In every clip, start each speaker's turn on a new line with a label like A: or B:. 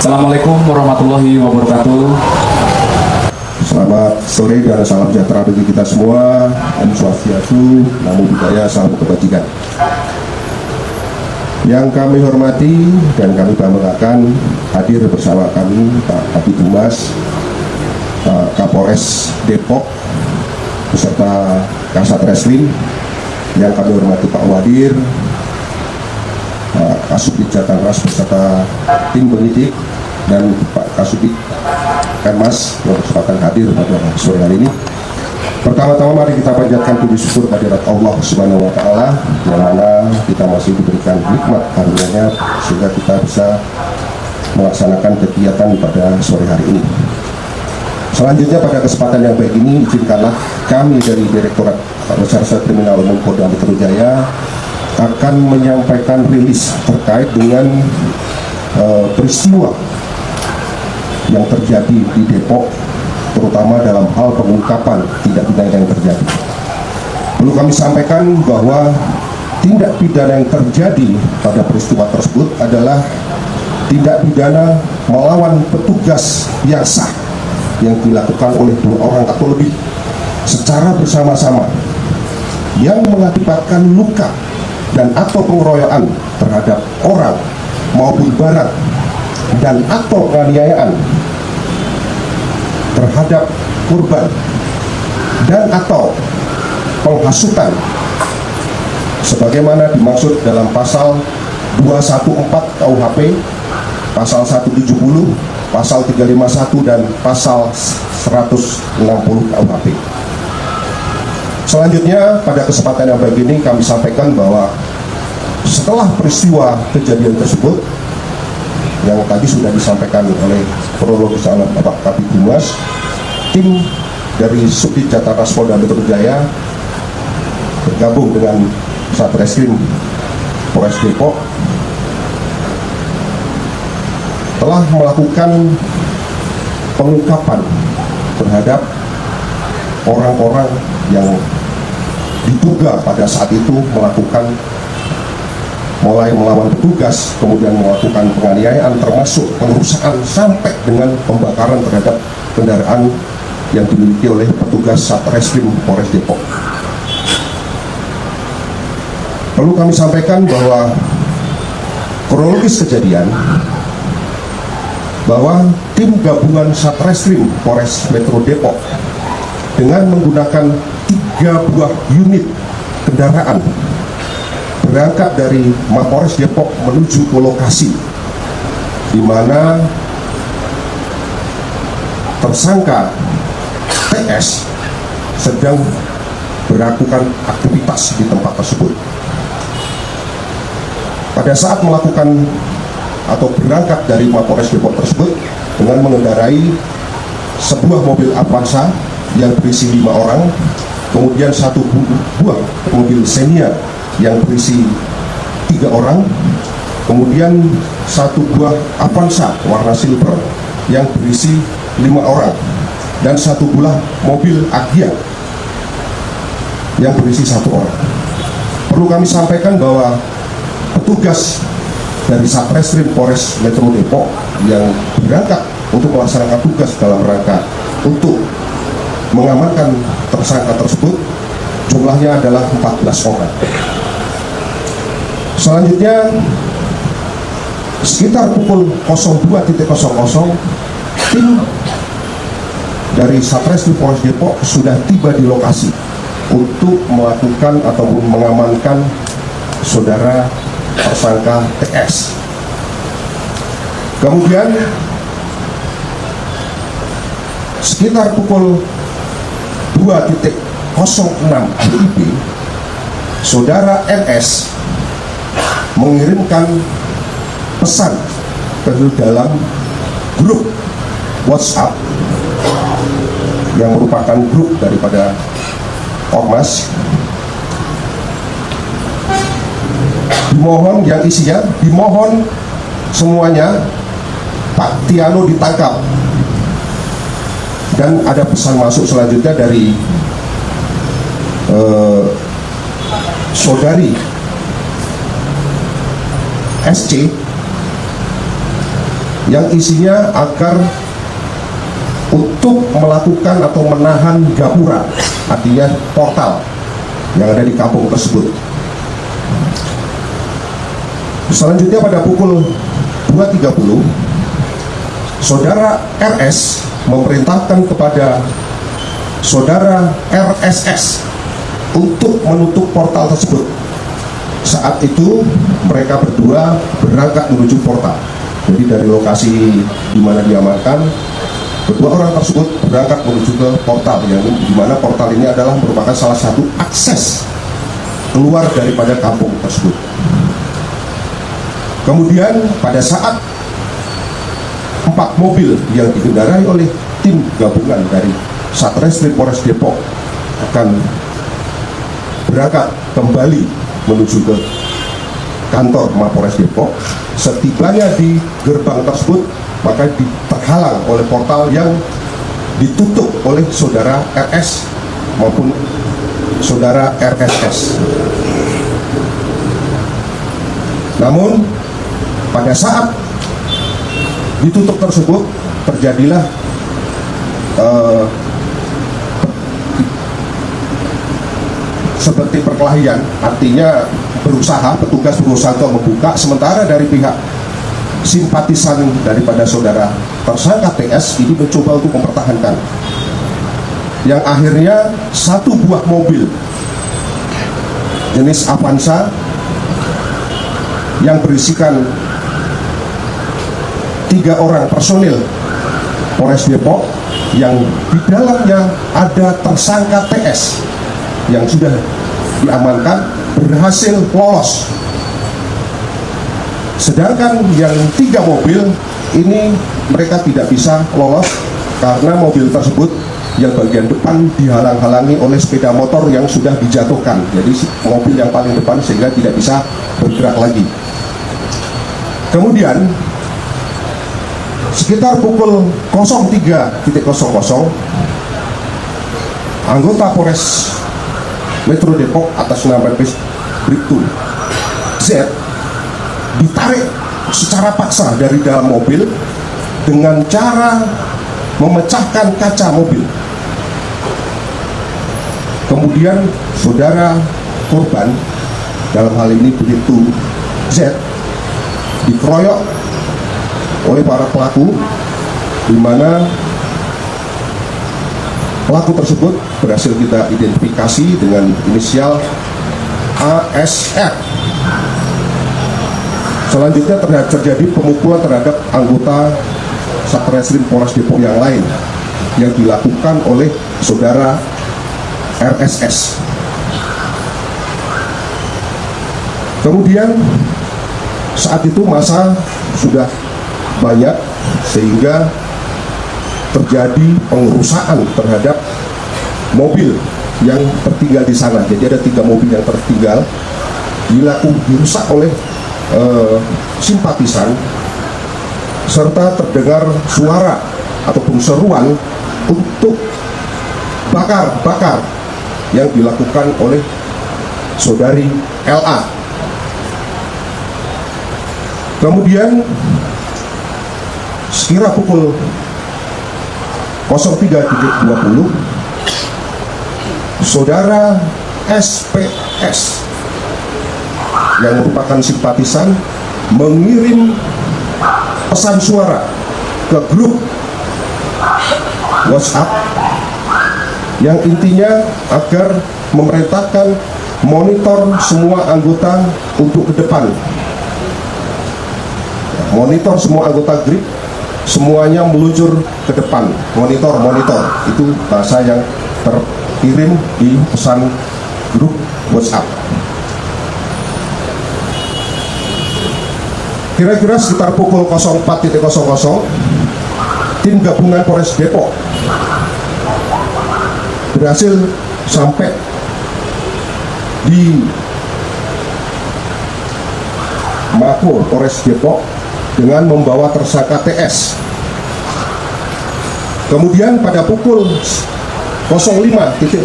A: Assalamualaikum warahmatullahi wabarakatuh.
B: Selamat sore dan salam sejahtera bagi kita semua. Om Swastiastu, Namo Buddhaya, salam kebajikan. Yang kami hormati dan kami banggakan hadir bersama kami Pak Kabid Humas, Pak Kapolres Depok beserta Kasat Reskrim. Yang kami hormati Pak Wadir, Pak Kasubdit Jatanras beserta tim penyidik, dan Pak Kasubdit Kanmas yang berkesempatan hadir pada sore hari ini. Pertama-tama mari kita panjatkan puji syukur kehadirat Allah Subhanahu wa taala yang mana kita masih diberikan nikmat karunia-Nya sehingga kita bisa melaksanakan kegiatan pada sore hari ini. Selanjutnya pada kesempatan yang baik ini izinkanlah kami dari Direktorat Reserse Kriminal Umum Polda Metro Jaya akan menyampaikan rilis terkait dengan peristiwa yang terjadi di Depok, terutama dalam hal pengungkapan tindak pidana yang terjadi. Perlu kami sampaikan bahwa tindak pidana yang terjadi pada peristiwa tersebut adalah tindak pidana melawan petugas yang sah yang dilakukan oleh 2 orang atau lebih secara bersama-sama yang mengakibatkan luka dan atau pengeroyokan terhadap orang maupun barang dan atau penganiayaan terhadap korban dan atau penghasutan sebagaimana dimaksud dalam pasal 214 KUHP, pasal 170, pasal 351 dan pasal 160 KUHP. Selanjutnya pada kesempatan yang baik ini kami sampaikan bahwa setelah peristiwa kejadian tersebut yang tadi sudah disampaikan oleh kronologis oleh Bapak Kabid Humas, tim dari Subdit Jatanras Polda Metro Jaya bergabung dengan Satreskrim Polres Depok telah melakukan pengungkapan terhadap orang-orang yang diduga pada saat itu melakukan mulai melawan petugas, kemudian melakukan penganiayaan termasuk pengerusakan sampai dengan pembakaran terhadap kendaraan yang dimiliki oleh petugas Satreskrim Polres Depok. Perlu kami sampaikan bahwa kronologis kejadian bahwa tim gabungan Satreskrim Polres Metro Depok dengan menggunakan 3 buah unit kendaraan berangkat dari Mapolres Depok menuju ke lokasi di mana tersangka TS sedang melakukan aktivitas di tempat tersebut. Pada saat melakukan atau berangkat dari Mapolres Depok tersebut dengan mengendarai sebuah mobil Avanza yang berisi 5 orang, kemudian 1 buah mobil Xenia yang berisi 3 orang, kemudian 1 buah Avanza warna silver yang berisi 5 orang, dan 1 buah mobil Agya yang berisi 1 orang. Perlu kami sampaikan bahwa petugas dari Satreskrim Polres Metro Depok yang berangkat untuk melaksanakan tugas dalam rangka untuk mengamankan tersangka tersebut jumlahnya adalah 14 orang. Selanjutnya sekitar pukul 02.00 tim dari Satreskrim Polres Depok sudah tiba di lokasi untuk melakukan ataupun mengamankan saudara tersangka TS. Kemudian sekitar pukul 2.06 WIB saudara NS mengirimkan pesan ke dalam grup WhatsApp yang merupakan grup daripada Ormas, dimohon yang isinya dimohon semuanya Pak Tiano ditangkap, dan ada pesan masuk selanjutnya dari saudari SC yang isinya agar untuk melakukan atau menahan gapura, artinya portal yang ada di kampung tersebut. Selanjutnya pada pukul 2.30, saudara RS memerintahkan kepada saudara RSS untuk menutup portal tersebut. Saat itu mereka berdua berangkat menuju portal. Jadi dari lokasi di mana diamankan, kedua orang tersebut berangkat menuju ke portal, yang di mana portal ini adalah merupakan salah satu akses keluar daripada kampung tersebut. Kemudian pada saat 4 mobil yang dikendarai oleh tim gabungan dari Satreskrim Polres Depok akan berangkat kembali menuju ke kantor Mapolres Depok, setibanya di gerbang tersebut maka terhalang oleh portal yang ditutup oleh saudara RS maupun saudara RSS. Namun pada saat ditutup tersebut terjadilah seperti perkelahian, artinya petugas berusaha untuk membuka, sementara dari pihak simpatisan daripada saudara tersangka TS ini mencoba untuk mempertahankan, yang akhirnya satu buah mobil jenis Avanza yang berisikan 3 orang personil Polres Depok, yang di dalamnya ada tersangka TS yang sudah diamankan, berhasil lolos. Sedangkan yang 3 mobil ini mereka tidak bisa lolos karena mobil tersebut yang bagian depan dihalang-halangi oleh sepeda motor yang sudah dijatuhkan. Jadi mobil yang paling depan sehingga tidak bisa bergerak lagi. Kemudian sekitar pukul 03.00 anggota Polres Metro Depok atas nama Bribtu Z ditarik secara paksa dari dalam mobil dengan cara memecahkan kaca mobil. Kemudian saudara korban, dalam hal ini Bribtu Z, dikeroyok oleh para pelaku, di mana pelaku tersebut berhasil kita identifikasi dengan inisial ASR. Selanjutnya terjadi pemukulan terhadap anggota Satreskrim Polres Depok yang lain yang dilakukan oleh saudara RSS. Kemudian saat itu massa sudah banyak sehingga terjadi pengerusakan terhadap mobil yang tertinggal di sana. Jadi ada 3 mobil yang tertinggal dirusak oleh simpatisan, serta terdengar suara ataupun seruan untuk bakar yang dilakukan oleh saudari LA. Kemudian sekira pukul 03.20 saudara SPS yang merupakan simpatisan mengirim pesan suara ke grup WhatsApp yang intinya agar memerintahkan monitor semua anggota untuk ke depan. Monitor semua anggota GRIP, semuanya meluncur ke depan. Monitor itu bahasa yang terkirim di pesan grup WhatsApp. Kira-kira sekitar pukul 04.00 tim gabungan Polres Depok berhasil sampai di Mako Polres Depok dengan membawa tersangka TS. Kemudian pada pukul 05.45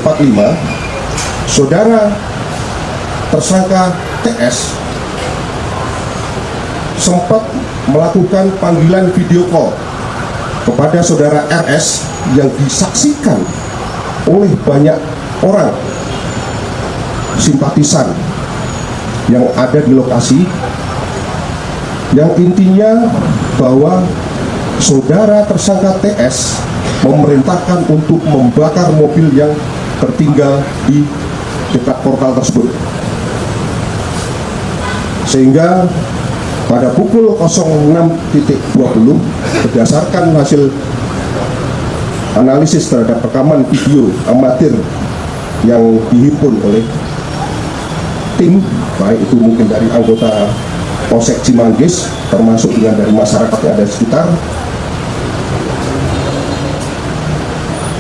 B: saudara tersangka TS sempat melakukan panggilan video call kepada saudara RS yang disaksikan oleh banyak orang simpatisan yang ada di lokasi, yang intinya bahwa saudara tersangka TS memerintahkan untuk membakar mobil yang tertinggal di dekat portal tersebut. Sehingga pada pukul 06.20 berdasarkan hasil analisis terhadap rekaman video amatir yang dihimpun oleh tim, baik itu mungkin dari anggota Polsek Cimanggis termasuk dengan dari masyarakat yang ada di sekitar,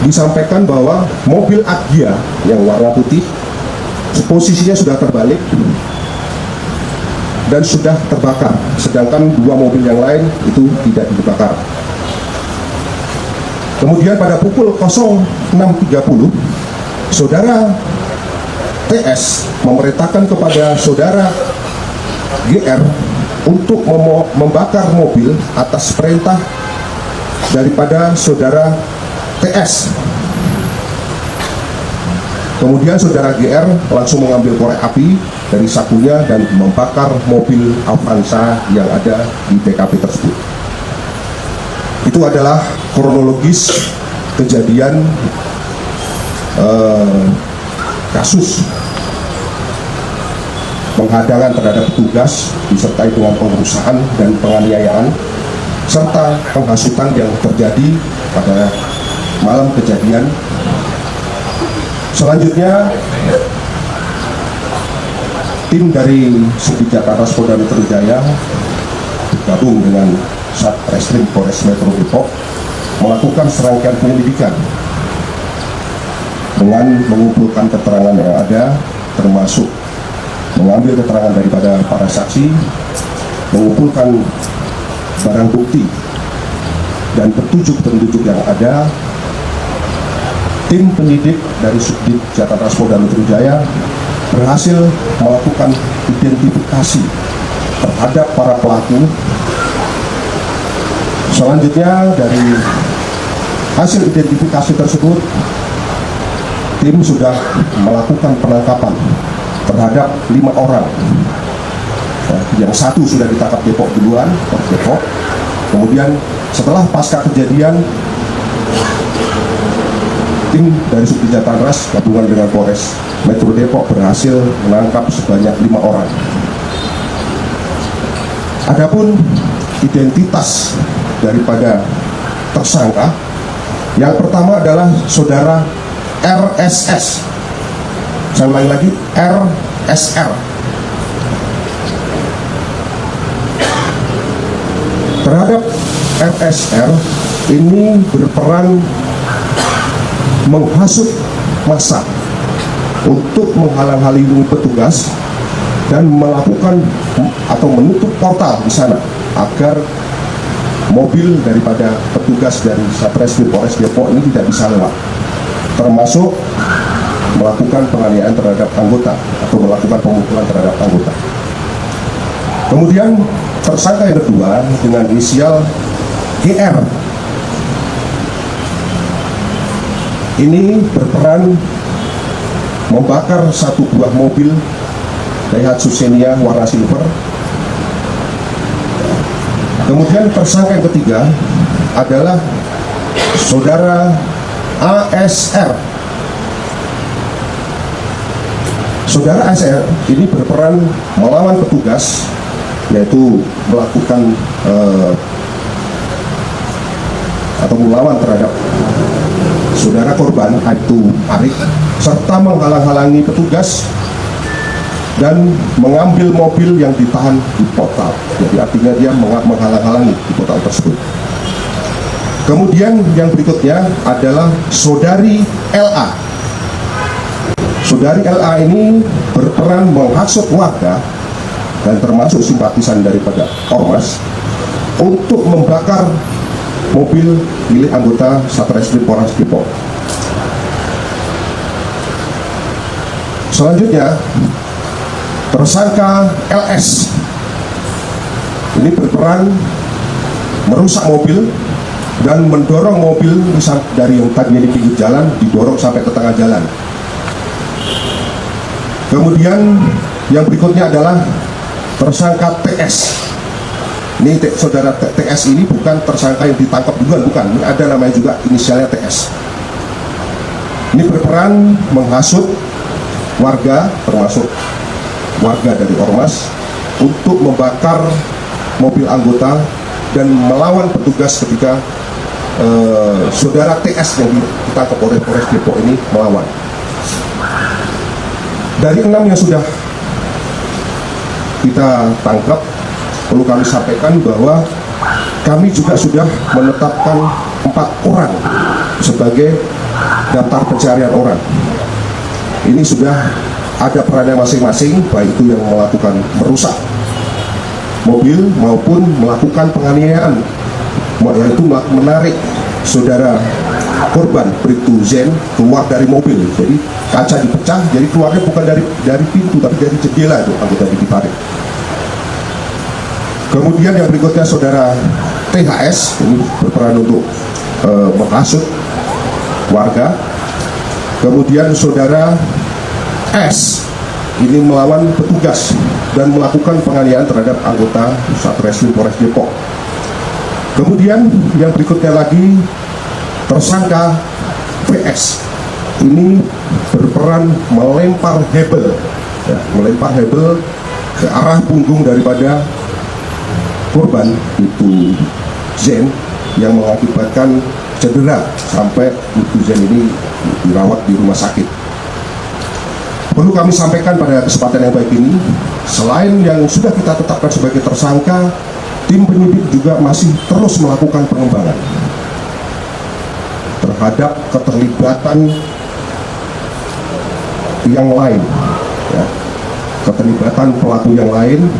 B: disampaikan bahwa mobil Agya yang warna putih posisinya sudah terbalik dan sudah terbakar, sedangkan dua mobil yang lain itu tidak dibakar. Kemudian pada pukul 06.30 saudara TS memerintahkan kepada saudara GR untuk membakar mobil atas perintah daripada saudara TS. Kemudian saudara GR langsung mengambil korek api dari sakunya dan membakar mobil Avanza yang ada di TKP tersebut. Itu adalah kronologis kejadian kasus penghadangan terhadap petugas disertai dengan pengerusakan dan penganiayaan serta penghasutan yang terjadi pada malam kejadian. Selanjutnya, tim dari Subdit Jataras Polda Metro Jaya bergabung dengan Satreskrim Polres Metro Depok melakukan serangkaian penyelidikan dengan mengumpulkan keterangan yang ada, termasuk mengambil keterangan daripada para saksi, mengumpulkan barang bukti dan petunjuk-petunjuk yang ada. Tim penyidik dari Subdit Jataras Polda Metro Jaya berhasil melakukan identifikasi terhadap para pelaku. Selanjutnya, dari hasil identifikasi tersebut, tim sudah melakukan penangkapan terhadap 5 orang. Yang satu sudah ditangkap Depok duluan, Depok. Kemudian setelah pasca kejadian, tim dari Subdit Jataras gabungan dengan Polres Metro Depok berhasil menangkap sebanyak 5 orang. Adapun identitas daripada tersangka, yang pertama adalah saudara RSS. Saya ulangi lagi, RSR. Terhadap RSR ini berperan menghasut massa untuk menghalang-halangi petugas dan melakukan atau menutup portal di sana agar mobil daripada petugas dari Satreskrim Polres Depok ini tidak bisa lewat, termasuk melakukan penganiayaan terhadap anggota atau melakukan pemukulan terhadap anggota. Kemudian tersangka yang kedua dengan inisial GR ini berperan membakar satu buah mobil Daihatsu Xenia warna silver. Kemudian tersangka yang ketiga adalah saudara ASR. Saudara ASR ini berperan melawan petugas, yaitu melakukan atau melawan terhadap saudara korban Aibtu Arik, serta menghalang-halangi petugas dan mengambil mobil yang ditahan di portal. Jadi artinya dia menghalang-halangi di portal tersebut. Kemudian yang berikutnya adalah saudari LA. Saudari LA ini berperan menghasut warga dan termasuk simpatisan daripada Ormas untuk membakar mobil milik anggota Satreskrim Polres Depok. Selanjutnya, tersangka LS Ini berperan merusak mobil dan mendorong mobil dari yang tadinya di pinggir jalan didorong sampai ke tengah jalan. Kemudian yang berikutnya adalah tersangka TS. Ini saudara TS ini bukan tersangka yang ditangkap duluan, bukan. Ini ada namanya juga inisialnya TS. Ini berperan menghasut warga, termasuk warga dari Ormas, untuk membakar mobil anggota dan melawan petugas ketika saudara TS yang ditangkap oleh Polres Depok ini melawan. Dari 6 yang sudah kita tangkap, perlu kami sampaikan bahwa kami juga sudah menetapkan 4 orang sebagai daftar pencarian orang. Ini sudah ada perannya masing-masing, baik itu yang melakukan merusak mobil maupun melakukan penganiayaan, yaitu menarik saudara korban Bribtu Zen keluar dari mobil. Jadi kaca dipecah, jadi keluarnya bukan dari pintu tapi dari jendela, itu anggota ditarik. Kemudian yang berikutnya saudara THS ini berperan untuk menghasut warga. Kemudian saudara S ini melawan petugas dan melakukan penganiayaan terhadap anggota Satreskrim Polres Depok. Kemudian yang berikutnya lagi tersangka PS ini berperan melempar hebel, melempar hebel ke arah punggung daripada korban itu Zen, yang mengakibatkan cedera sampai itu Zen ini dirawat di rumah sakit. Perlu kami sampaikan pada kesempatan yang baik ini, selain yang sudah kita tetapkan sebagai tersangka, tim penyidik juga masih terus melakukan pengembangan terhadap keterlibatan yang lain, ya, keterlibatan pelaku yang lain.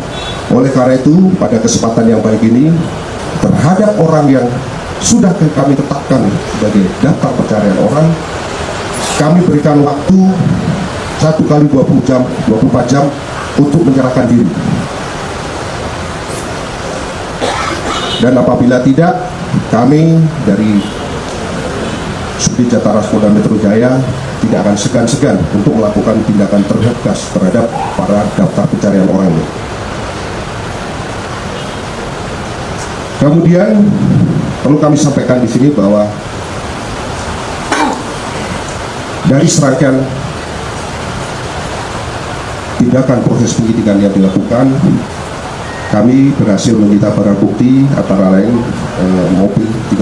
B: Oleh karena itu, pada kesempatan yang baik ini, terhadap orang yang sudah kami tetapkan sebagai daftar pencarian orang, kami berikan waktu 1 kali 24 jam untuk menyerahkan diri. Dan apabila tidak, kami dari Subdit Jataras Polda Metro Jaya tidak akan segan-segan untuk melakukan tindakan tegas terhadap para daftar pencarian orang ini. Kemudian perlu kami sampaikan di sini bahwa dari serangkaian tindakan proses penyidikan yang dilakukan, kami berhasil menyita barang bukti antara lain 3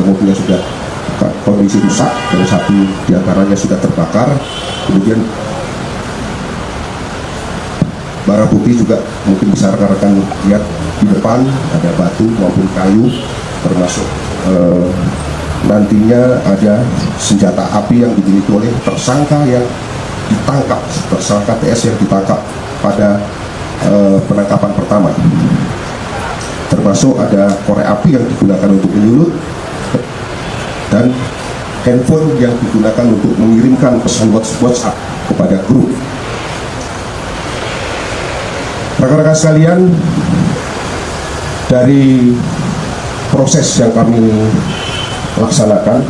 B: mobil yang sudah kondisi rusak dan 1 diantaranya sudah terbakar. Kemudian barang bukti juga mungkin bisa rekan-rekan lihat di depan ada batu maupun kayu, termasuk nantinya ada senjata api yang dimiliki oleh tersangka yang ditangkap, tersangka TS yang ditangkap pada penangkapan pertama, termasuk ada korek api yang digunakan untuk menyulut dan handphone yang digunakan untuk mengirimkan pesan WhatsApp kepada grup. Rekan-rekan sekalian, dari proses yang kami laksanakan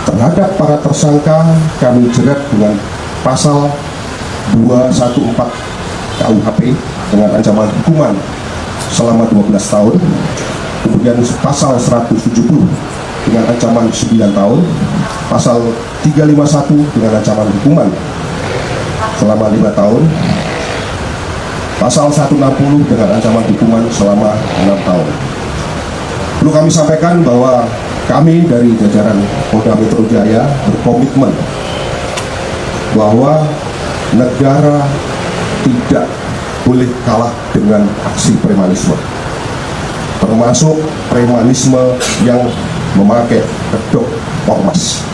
B: terhadap para tersangka, kami jerat dengan pasal 214 KUHP dengan ancaman hukuman selama 12 tahun, kemudian pasal 170 dengan ancaman 9 tahun, pasal 351 dengan ancaman hukuman selama 5 tahun, pasal 160 dengan ancaman hukuman selama 6 tahun. Perlu kami sampaikan bahwa kami dari jajaran Polda Metro Jaya berkomitmen bahwa negara tidak boleh kalah dengan aksi premanisme, termasuk premanisme yang memakai kedok ormas.